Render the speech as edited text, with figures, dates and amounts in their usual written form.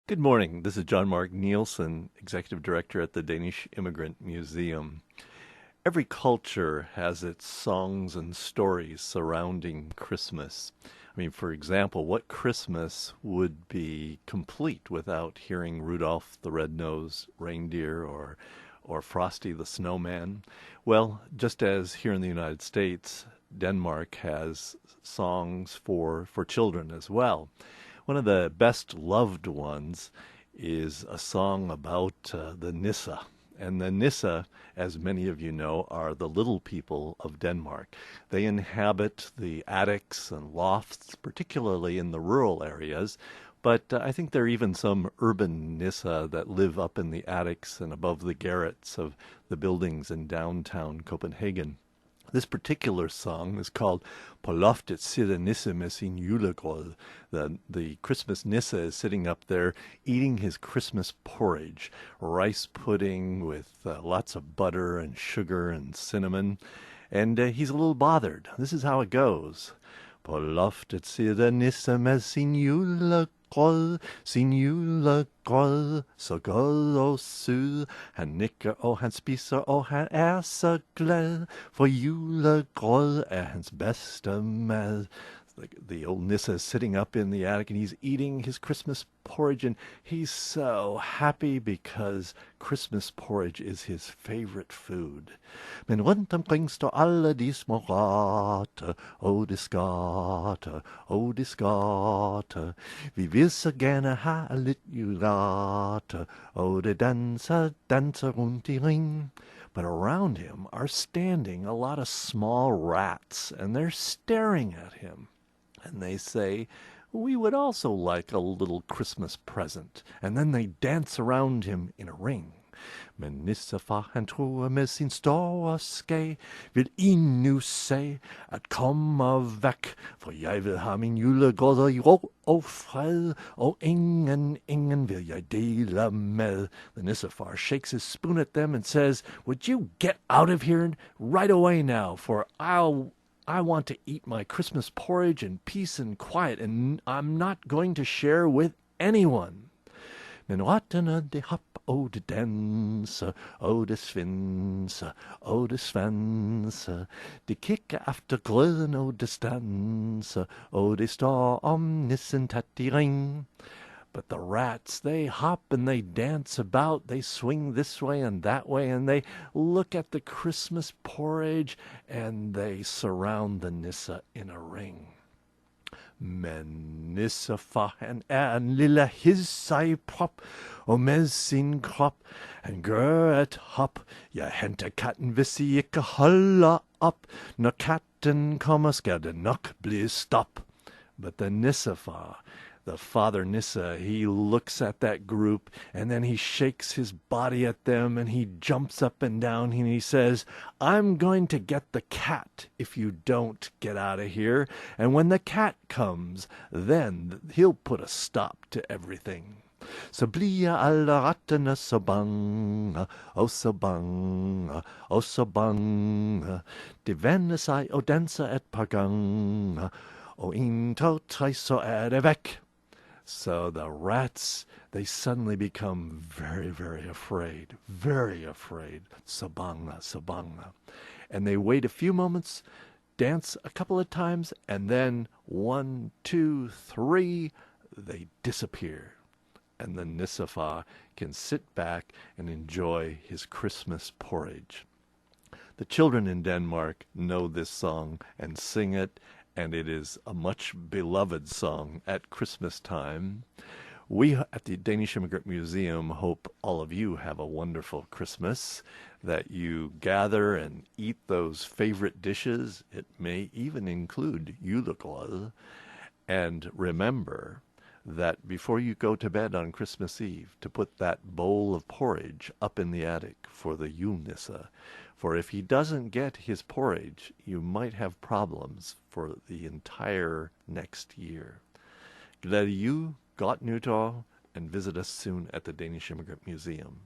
Good morning. This is John Mark Nielsen, Executive Director at the Danish Immigrant Museum. Every culture has its songs and stories surrounding Christmas. I mean, for example, what Christmas would be complete without hearing Rudolph the Red-Nosed Reindeer or Frosty the Snowman? Well, just as here in the United States, Denmark has songs for children as well. One of the best loved ones is a song about the Nisse. And the Nisse, as many of you know, are the little people of Denmark. They inhabit the attics and lofts, particularly in the rural areas. But I think there are even some urban Nisse that live up in the attics and above the garrets of the buildings in downtown Copenhagen. This particular song is called På loftet sidder Nisse med sin julegrød. The Christmas Nisse is sitting up there eating his Christmas porridge, rice pudding with lots of butter and sugar and cinnamon. And he's a little bothered. This is how it goes. På loftet sidder Nisse med sin julegrød, sin julegrød, så god og sød. Han nikker og han spiser og han er så glad, for julegrød er hans bedste mad. The old Nissa is sitting up in the attic and he's eating his Christmas porridge, and he's so happy because Christmas porridge is his favorite food. Men rundt omkring står alle de små rater, og det skater, og det skater. Vi vil så gerne have lidt julelater, og det danser, danser rundt i ring. But around him are standing a lot of small rats, and they're staring at him. And they say, we would also like a little Christmas present. And then they dance around him in a ring. Men nissefar han truer med sin store skæg. Vil I nu se at komme væk, for jeg vil have min julegrød i ro og fred, og ingen vil jeg dele med. The nissefar shakes his spoon at them and says, would you get out of here right away now, for I want to eat my Christmas porridge in peace and quiet, and I'm not going to share with anyone. Men rottene, de hop, og de danser, og de svinser, og de svanser. De kigger efter grøden, og de stanser, og de står om nissen tæt i ring. But the rats, they hop and they dance about, they swing this way and that way, and they look at the Christmas porridge, and they surround the Nisse in a ring. Men nissefar han en lille hisseprop, og med sin krop han gør et hop. Jeg henter katten, hvis I ikke holder op. Når katten kommer, skal det nok blive stop. But the nissefar, the father Nisse, he looks at that group, and then he shakes his body at them, and he jumps up and down, and he says, I'm going to get the cat if you don't get out of here. And when the cat comes, then he'll put a stop to everything. Så bliver alle rattene så bange, og så bange, og så bange. De vender sig og danser et par gange, og 1, 2, 3, så er det væk. So the rats, they suddenly become very, very afraid, very afraid. Sabanga, sabanga. And they wait a few moments, dance a couple of times, and then 1, 2, 3, they disappear. And the Nissefar can sit back and enjoy his Christmas porridge. The children in Denmark know this song and sing it, and it is a much beloved song at Christmas time. We at the Danish Immigrant Museum hope all of you have a wonderful Christmas, that you gather and eat those favorite dishes. It may even include julegrød. And remember that before you go to bed on Christmas Eve, to put that bowl of porridge up in the attic for the Julnisse. For if he doesn't get his porridge, you might have problems for the entire next year. Glædelig jul, godt nytår, and visit us soon at the Danish Immigrant Museum.